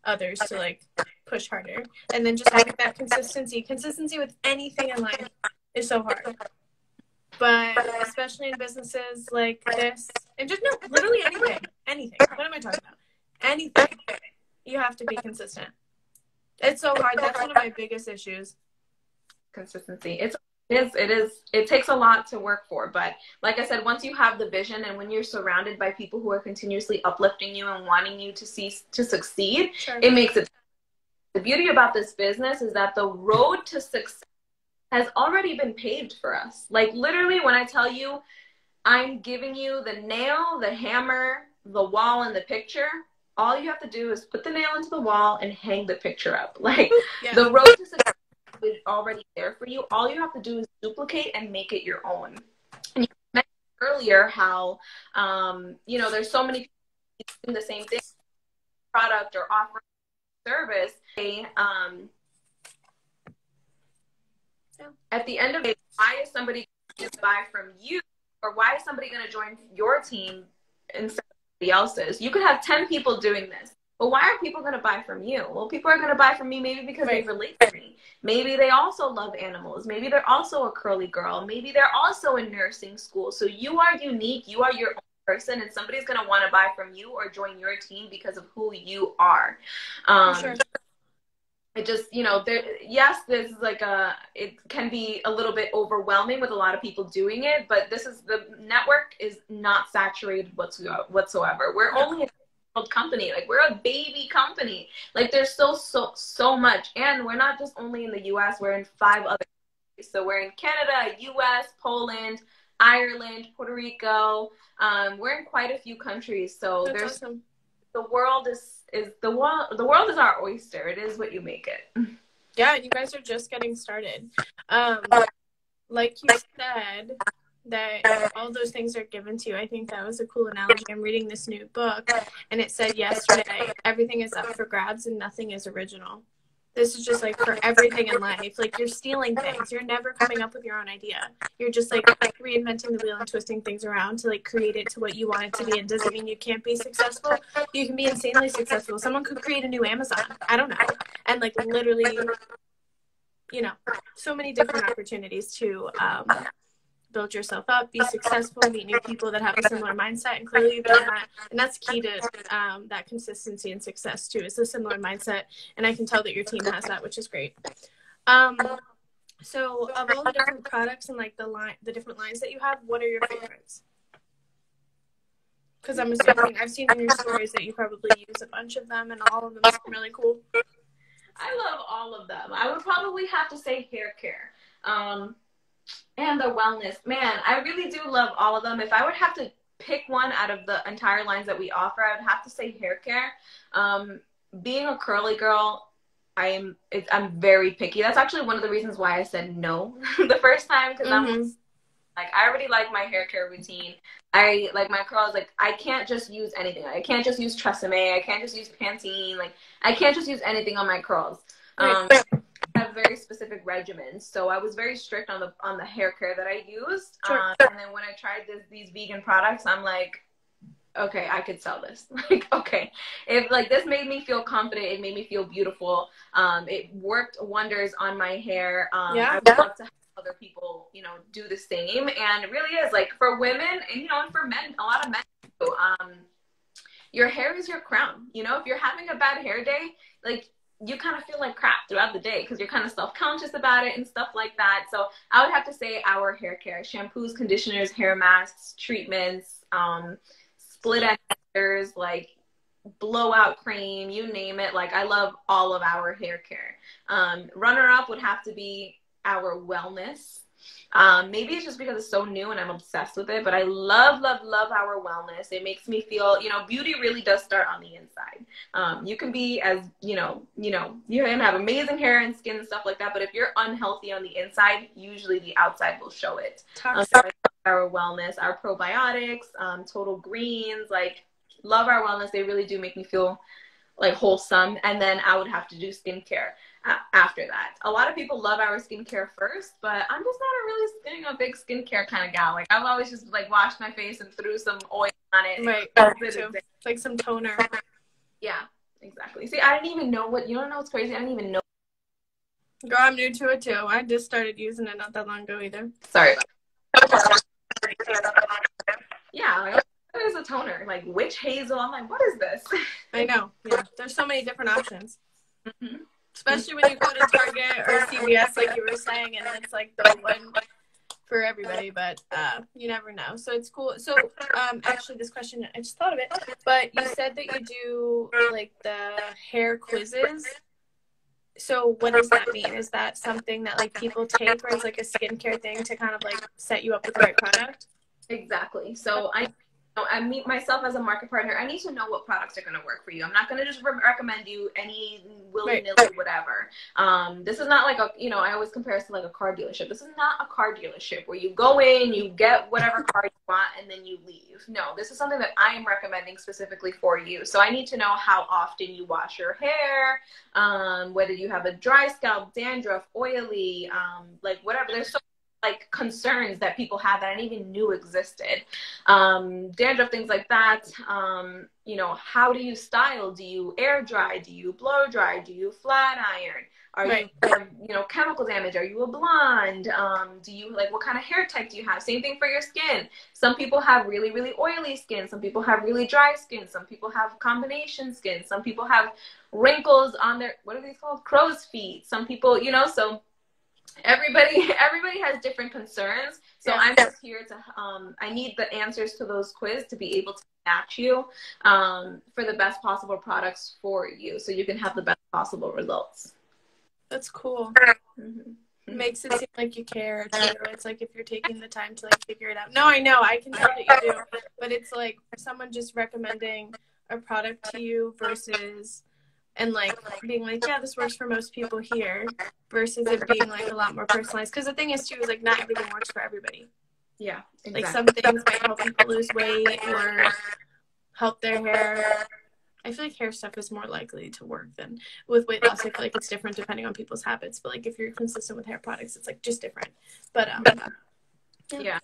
others to like push harder. And then just having that consistency with anything in life is so hard. But especially in businesses like this, and just literally anything. What am I talking about? Anything. You have to be consistent. It's so hard. That's one of my biggest issues. Consistency. It takes a lot to work for, but like I said, once you have the vision and when you're surrounded by people who are continuously uplifting you and wanting you to succeed, sure. It makes it. The beauty about this business is that the road to success has already been paved for us. Like literally when I tell you I'm giving you the nail, the hammer, the wall, and the picture, all you have to do is put the nail into the wall and hang the picture up. Like the road to success is already there for you. All you have to do is duplicate and make it your own. And you mentioned earlier how, there's so many people doing the same thing, product or offering service. At the end of the day, why is somebody going to buy from you, or why is somebody going to join your team instead of somebody else's? You could have 10 people doing this, but why are people going to buy from you? Well, people are going to buy from me maybe because they relate to me. Maybe they also love animals. Maybe they're also a curly girl. Maybe they're also in nursing school. So you are unique. You are your own person, and somebody's going to want to buy from you or join your team because of who you are. For sure. It just, you know, yes, this is like it can be a little bit overwhelming with a lot of people doing it, but the network is not saturated whatsoever. We're only a company, like we're a baby company. Like there's still so much, and we're not just only in the US, we're in 5 other countries. So we're in Canada, US, Poland, Ireland, Puerto Rico. We're in quite a few countries. So That's awesome. The world the world is our oyster. It is what you make it. Yeah, you guys are just getting started. Like you said, that all those things are given to you. I think that was a cool analogy. I'm reading this new book, and it said yesterday, everything is up for grabs and nothing is original. This is just like for everything in life. Like you're stealing things. You're never coming up with your own idea. You're just like reinventing the wheel and twisting things around to like create it to what you want it to be. And does it mean you can't be successful? You can be insanely successful. Someone could create a new Amazon. I don't know. And like literally, you know, so many different opportunities to build yourself up, be successful, meet new people that have a similar mindset, and clearly you've done that. And that's key to that consistency and success too, is a similar mindset. And I can tell that your team has that, which is great. So of all the different products and like the different lines that you have, what are your favorites? Because I'm assuming I've seen in your stories that you probably use a bunch of them, and all of them seem really cool. I love all of them. I would probably have to say hair care. And the wellness. Man, I really do love all of them. If I would have to pick one out of the entire lines that we offer, I would have to say hair care. Being a curly girl, I'm very picky. That's actually one of the reasons why I said no the first time, because I already like my hair care routine. I like my curls. Like I can't just use anything. I can't just use Tresemme. I can't just use Pantene. Like I can't just use anything on my curls. Have very specific regimens, so I was very strict on the hair care that I used. And then when I tried these vegan products, I'm like, okay, I could sell this. Like, okay, if like this made me feel confident, it made me feel beautiful. It worked wonders on my hair. I would love to have other people, you know, do the same. And it really is like for women, and you know, and for men, a lot of men too. Your hair is your crown. You know, if you're having a bad hair day, like you kind of feel like crap throughout the day because you're kind of self-conscious about it and stuff like that. So I would have to say our hair care, shampoos, conditioners, hair masks, treatments, split enders, like blowout cream, you name it. Like I love all of our hair care. Runner up would have to be our wellness. Maybe it's just because it's so new and I'm obsessed with it, but I love our wellness. It makes me feel, you know, beauty really does start on the inside. You can be as, you can have amazing hair and skin and stuff like that, but if you're unhealthy on the inside, usually the outside will show it. Our wellness, our probiotics, total greens, like love our wellness. They really do make me feel like wholesome. And then I would have to do skincare after that. A lot of people love our skincare first, but I'm just not a big skincare kind of gal. Like I've always just like washed my face and threw some oil on it. Right. Like some toner. Yeah, exactly. See, I didn't even know you don't know what's crazy? I didn't even know. Girl, I'm new to it too. I just started using it not that long ago either. Sorry about that. Yeah, like, what is a toner? Like witch hazel? I'm like, what is this? I know. Yeah, there's so many different options. Especially when you go to Target or CVS, like you were saying, and it's like the one for everybody, but you never know. So it's cool. So actually this question, I just thought of it, but you said that you do like the hair quizzes. So what does that mean? Is that something that like people take, or is like a skincare thing to kind of like set you up with the right product? Exactly. So I meet myself as a market partner. I need to know what products are going to work for you. I'm not going to just recommend you any willy-nilly whatever. This is not like I always compare it to like a car dealership. This is not a car dealership where you go in, you get whatever car you want, and then you leave. No, this is something that I am recommending specifically for you. So I need to know how often you wash your hair, whether you have a dry scalp, dandruff, oily, like whatever. There's so like concerns that people have that I didn't even knew existed. Dandruff, things like that. How do you style? Do you air dry? Do you blow dry? Do you flat iron? Are you, you know, chemical damage? Are you a blonde? Do you, like, what kind of hair type do you have? Same thing for your skin. Some people have really, really oily skin. Some people have really dry skin. Some people have combination skin. Some people have wrinkles on their, what are these called? Crow's feet. Some people, you know, so everybody has different concerns. So I'm just here to I need the answers to those quiz to be able to match you for the best possible products for you, so you can have the best possible results. That's cool. It makes it seem like you care too. It's like if you're taking the time to like figure it out. No, I know, I can tell that you do, but it's like someone just recommending a product to you versus, and like being like, yeah, this works for most people here, versus it being like a lot more personalized. Because the thing is too, is like not everything works for everybody. Yeah, exactly. Like some things might help people lose weight or help their hair. I feel like hair stuff is more likely to work than with weight loss. I feel like it's different depending on people's habits. But like if you're consistent with hair products, it's like just different. But yeah.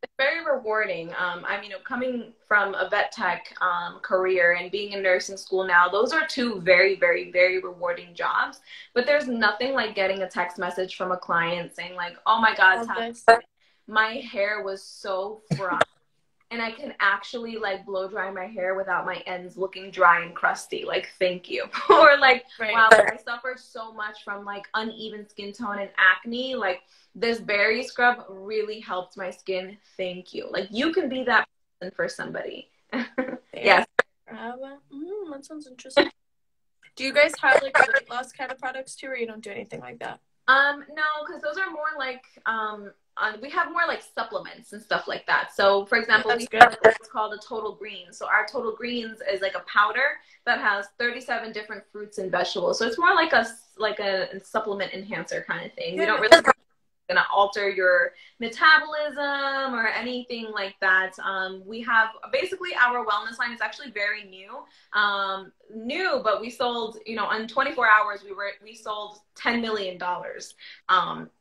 It's very rewarding. I mean, coming from a vet tech career and being in nursing school now, those are two very, very, very rewarding jobs. But there's nothing like getting a text message from a client saying like, oh my God, my hair was so fried. And I can actually like blow dry my hair without my ends looking dry and crusty. Like, thank you. Or like, wow, I suffered so much from like uneven skin tone and acne. Like, this berry scrub really helped my skin. Thank you. Like, you can be that person for somebody. Yes. That sounds interesting. Do you guys have like weight loss kind of products too, or you don't do anything like that? No, because those are more like we have more like supplements and stuff like that. So for example, we have what's called a Total Greens. So our Total Greens is like a powder that has 37 different fruits and vegetables. So it's more like a supplement enhancer kind of thing. We don't really gonna alter your metabolism or anything like that. We have basically our wellness line is actually very new, but we sold, you know, in 24 hours we sold $10 million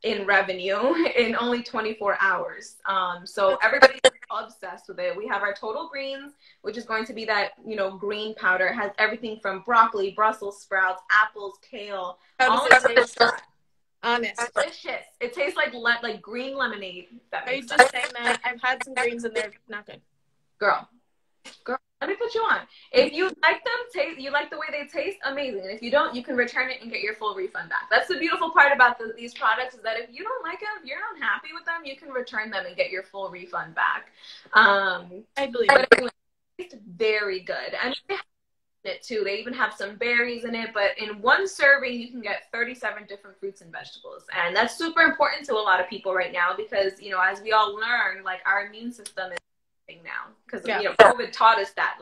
in revenue in only 24 hours. So everybody's obsessed with it. We have our Total Greens, which is going to be that, you know, green powder. It has everything from broccoli, Brussels sprouts, apples, kale, all of it. Honest. Delicious. It tastes like green lemonade. Are you just saying that? I've had some greens and they're not good. Girl, let me put you on. If you like them, you like the way they taste, amazing. And if you don't, you can return it and get your full refund back. That's the beautiful part about these products, is that if you don't like them, if you're not happy with them, you can return them and get your full refund back. I believe it. Anyway, it's very good. I mean, it too. They even have some berries in it, but in one serving you can get 37 different fruits and vegetables, and that's super important to a lot of people right now because, you know, as we all learn, like, our immune system is now because you know, COVID taught us that.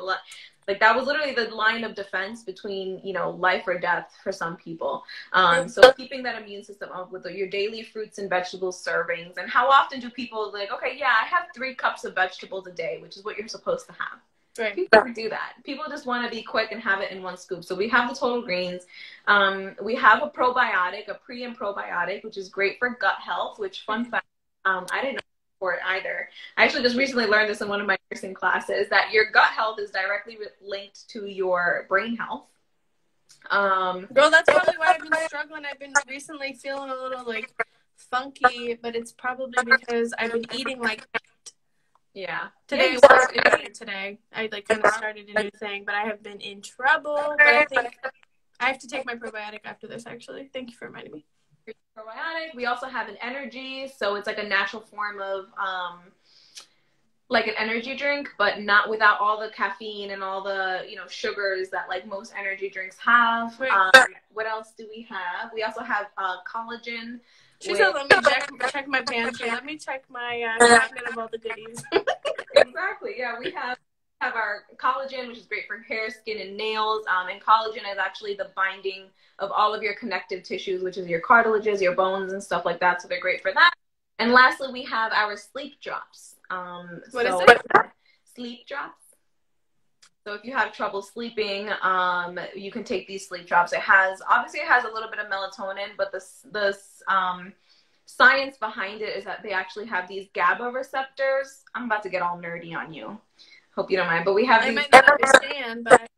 Like, that was literally the line of defense between, you know, life or death for some people. So keeping that immune system up with your daily fruits and vegetables servings. And how often do people like, okay, yeah, I have 3 cups of vegetables a day, which is what you're supposed to have. Right. People do that. People just want to be quick and have it in one scoop. So we have the Total Greens. We have a probiotic, a pre and probiotic, which is great for gut health, which, fun fact, I didn't know for it either. I actually just recently learned this in one of my nursing classes, that your gut health is directly linked to your brain health. Girl, that's probably why I've been struggling. I've been recently feeling a little like funky, but it's probably because I've been eating like today was way better today. I like kind of started a new thing, but I have been in trouble. But I think I have to take my probiotic after this, actually. Thank you for reminding me. Probiotic. We also have an energy, so it's like a natural form of like an energy drink, but not without all the caffeine and all the, you know, sugars that like most energy drinks have. What else do we have? We also have collagen. She said, let me check my pantry. Let me check my cabinet of all the goodies. Exactly. Yeah, we have our collagen, which is great for hair, skin, and nails. And collagen is actually the binding of all of your connective tissues, which is your cartilages, your bones, and stuff like that. So they're great for that. And lastly, we have our sleep drops. What is it? Sleep drops. So if you have trouble sleeping, you can take these sleep drops. It has a little bit of melatonin, but the science behind it is that they actually have these GABA receptors. I'm about to get all nerdy on you. Hope you don't mind, but we have I these. might not understand, but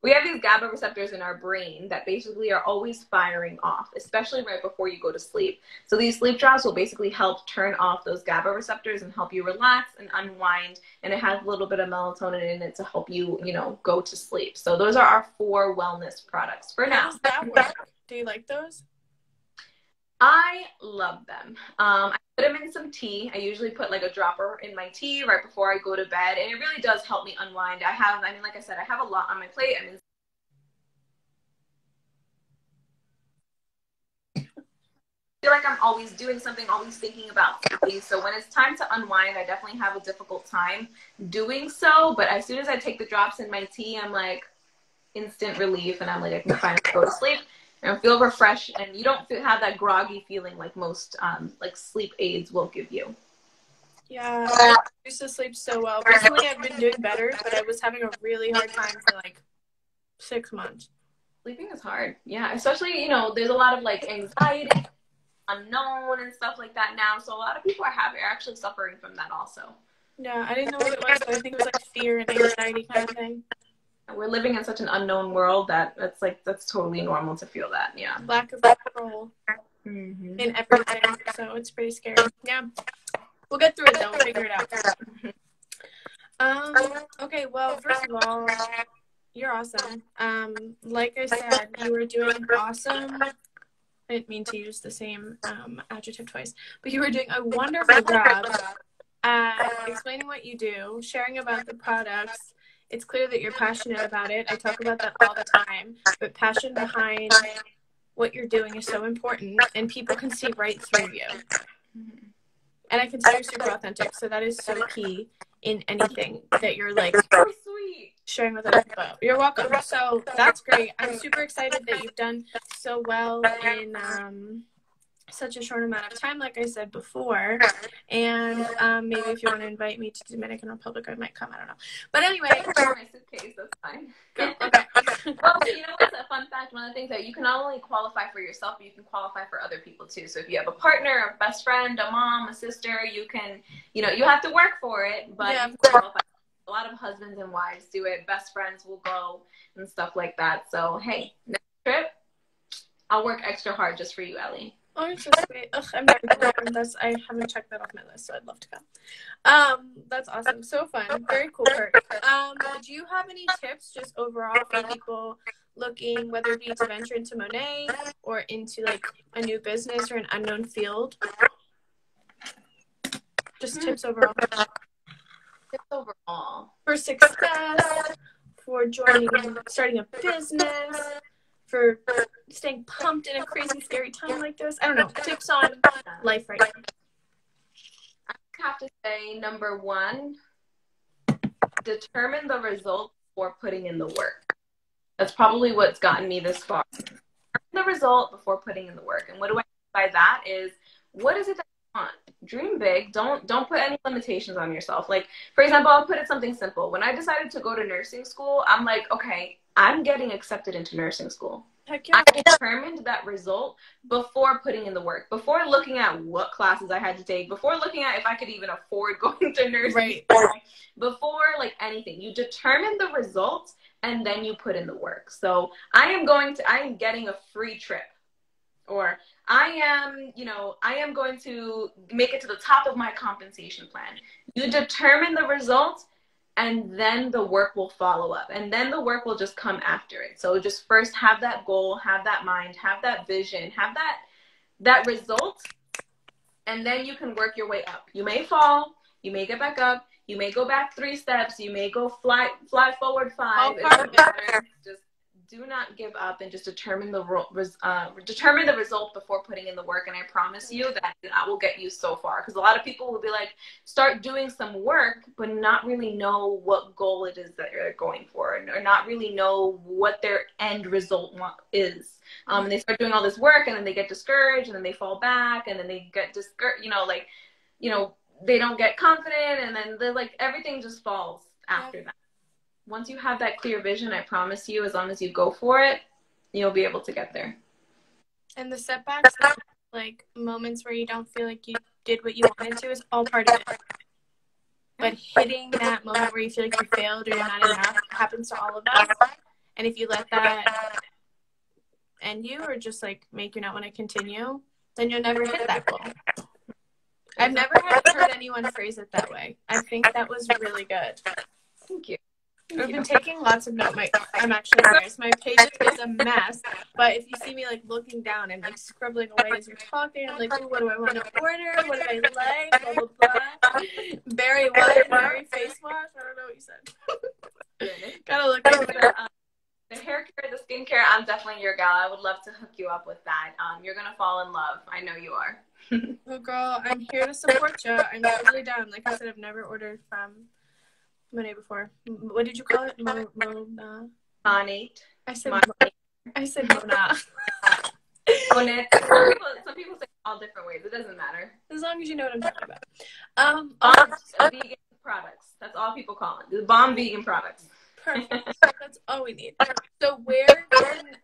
we have these GABA receptors in our brain that basically are always firing off, especially right before you go to sleep. So these sleep drops will basically help turn off those GABA receptors and help you relax and unwind. And it has a little bit of melatonin in it to help you, go to sleep. So those are our 4 wellness products for now. How does that work? Do you like those? I love them. I put them in some tea. I usually put like a dropper in my tea right before I go to bed, and it really does help me unwind. Like I said, I have a lot on my plate. I feel like I'm always doing something, always thinking about something. So when it's time to unwind, I definitely have a difficult time doing so. But as soon as I take the drops in my tea, I'm like instant relief, and I'm like, I can finally go to sleep. And feel refreshed, and you don't have that groggy feeling like most like sleep aids will give you. Yeah, I used to sleep so well. Recently, I've been doing better, but I was having a really hard time for like 6 months. Sleeping is hard, yeah. Especially, there's a lot of like anxiety, unknown, and stuff like that now. So a lot of people are actually suffering from that also. Yeah, I didn't know what it was, but I think it was like fear and anxiety kind of thing. We're living in such an unknown world that's totally normal to feel that. Yeah. Lack of control in everything. So it's pretty scary. Yeah. We'll get through it though. We'll figure it out. Okay, well, first of all, you're awesome. Like I said, you were doing awesome. I didn't mean to use the same adjective twice, but you were doing a wonderful job at explaining what you do, sharing about the products. It's clear that you're passionate about it. I talk about that all the time, but passion behind what you're doing is so important, and people can see right through you. And I can see you're super authentic, so that is so key in anything that you're like so sweet sharing with other people. You're welcome. So that's great. I'm super excited that you've done so well in such a short amount of time, like I said before. And maybe if you want to invite me to Dominican Republic, I might come. I don't know. But anyway, my suitcase, that's fine. Go. Okay. Well, what's a fun fact? One of the things that you can not only qualify for yourself, but you can qualify for other people too. So if you have a partner, a best friend, a mom, a sister, you can, you have to work for it, but you can qualify. A lot of husbands and wives do it. Best friends will go and stuff like that. So hey, next trip, I'll work extra hard just for you, Ellie. Oh, it's so sweet. Ugh, I'm never going. I haven't checked that off my list, so I'd love to go. That's awesome. So fun. Very cool perk. Do you have any tips just overall for people looking, whether it be to venture into Monet or into like a new business or an unknown field? Just tips overall. Tips overall. For success, for starting a business, for staying pumped in a crazy, scary time like this. I don't know. Tips on life right now. I have to say, number 1, determine the result before putting in the work. That's probably what's gotten me this far. The result before putting in the work. And what do I mean by that is, what is it that you want? Dream big. Don't put any limitations on yourself. Like, for example, I'll put it something simple. When I decided to go to nursing school, I'm like, okay, I'm getting accepted into nursing school. Heck yeah. I determined that result before putting in the work, before looking at what classes I had to take, before looking at if I could even afford going to nursing school, before like anything. You determine the results and then you put in the work. So I am getting a free trip, or I am going to make it to the top of my compensation plan. You determine the results, and then the work will follow up, and then the work will just come after it. So just first have that goal, have that mind, have that vision, have that result, and then you can work your way up. You may fall, you may get back up, you may go back 3 steps, you may go fly forward 5. It doesn't matter. Just do not give up, and just determine the result before putting in the work. And I promise you that will get you so far. Because a lot of people will be like, start doing some work, but not really know what goal it is that you're going for, or not really know what their end result is. And they start doing all this work, and then they get discouraged, and then they fall back, and then they get discouraged. They don't get confident, and then they're like, everything just falls after that. Once you have that clear vision, I promise you, as long as you go for it, you'll be able to get there. And the setbacks, like moments where you don't feel like you did what you wanted to, is all part of it. But hitting that moment where you feel like you failed or you're not enough happens to all of us. And if you let that end you or just like make you not want to continue, then you'll never hit that goal. I've never heard anyone phrase it that way. I think that was really good. Thank you. I've been taking lots of notes. I'm actually embarrassed. My page is a mess, but if you see me like looking down and like scribbling away as you're talking, I'm like, ooh, what do I want to order? What do I like? Blah, blah, blah. Berry what? Berry face wash? I don't know what you said. Gotta look into that. The hair care, the skincare, I'm definitely your gal. I would love to hook you up with that. You're going to fall in love. I know you are. Well, girl, I'm here to support you. I'm totally down. Like I said, I've never ordered from Monet before. What did you call it? Mona. Monate. I said Mona. Monet. Some people say all different ways. It doesn't matter. As long as you know what I'm talking about. Vegan products. That's all people call it. The bomb vegan products. Perfect. That's all we need. So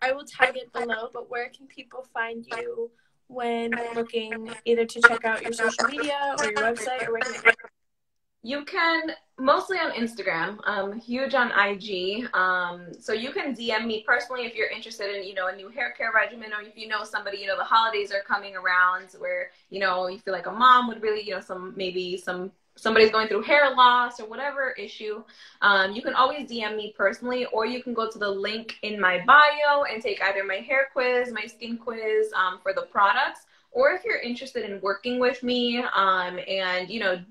I will tag it below, but where can people find you when looking either to check out your social media or your website, or where can they go? You can mostly on Instagram. I'm huge on IG. So you can DM me personally if you're interested in, a new hair care regimen, or if you know somebody, the holidays are coming around where, you feel like a mom would really, somebody's going through hair loss or whatever issue. You can always DM me personally, or you can go to the link in my bio and take either my hair quiz, my skin quiz for the products. Or if you're interested in working with me and,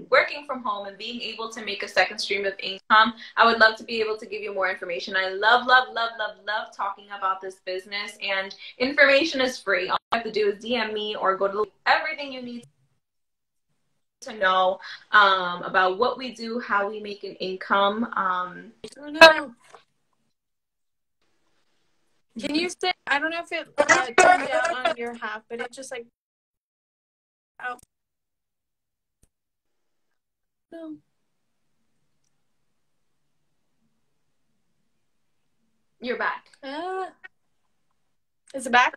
working from home and being able to make a second stream of income, I would love to be able to give you more information. I love, love, love, love, love talking about this business, and information is free. All you have to do is DM me or go to everything you need to know about what we do, how we make an income. Can you say, I don't know if it turned out on your half, but it just like, oh. No. You're back. Is it back?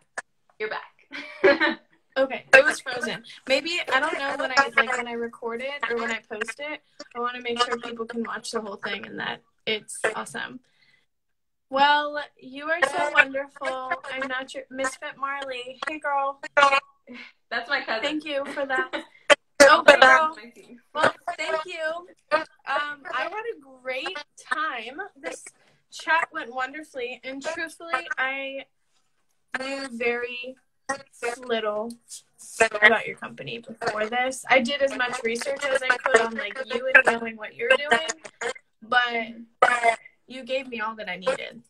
You're back. Okay, it was frozen. Maybe, I don't know, when I record it or when I post it, I want to make sure people can watch the whole thing and that it's awesome. Well, you are so wonderful. I'm not your Misfit Marley. Hey, girl. That's my cousin. Thank you for that. Oh, hey, girl. Well, thank you. I had a great time. This chat went wonderfully, and truthfully, I knew very little about your company before this. I did as much research as I could on like you and knowing what you're doing, but you gave me all that I needed.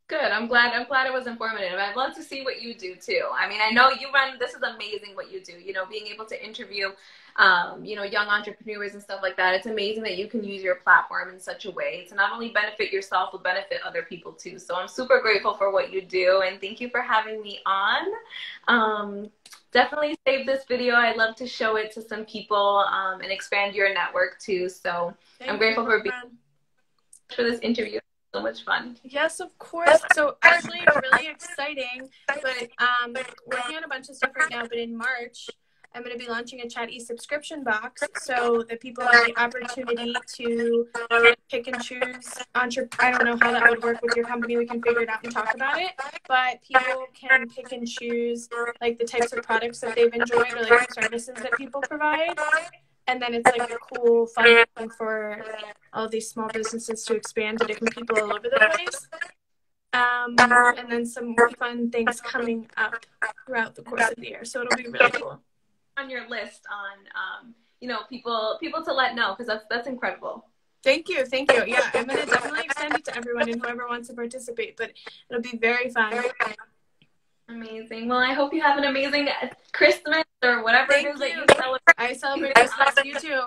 Good. I'm glad it was informative. I'd love to see what you do too. I mean, I know this is amazing what you do, being able to interview, young entrepreneurs and stuff like that. It's amazing that you can use your platform in such a way to not only benefit yourself, but benefit other people too. So I'm super grateful for what you do, and thank you for having me on. Definitely save this video. I'd love to show it to some people and expand your network too. So I'm grateful for this interview. So much fun. Yes, of course. So actually really exciting, but working on a bunch of stuff right now, but in March I'm going to be launching a Chat E subscription box so that people have the opportunity to pick and choose. I don't know how that would work with your company. We can figure it out and talk about it. But people can pick and choose like the types of products that they've enjoyed or like the services that people provide. And then it's like a cool, fun thing for all these small businesses to expand to different people all over the place. And then some more fun things coming up throughout the course of the year. So it'll be really cool. On your list on, people to let know, because that's incredible. Thank you. Yeah, I'm going to definitely extend it to everyone and whoever wants to participate, but it'll be very fun. Amazing. Well, I hope you have an amazing Christmas or whatever it is that you celebrate. I celebrate Christmas. You too.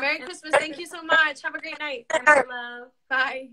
Merry Christmas. Thank you so much. Have a great night. Love. Bye.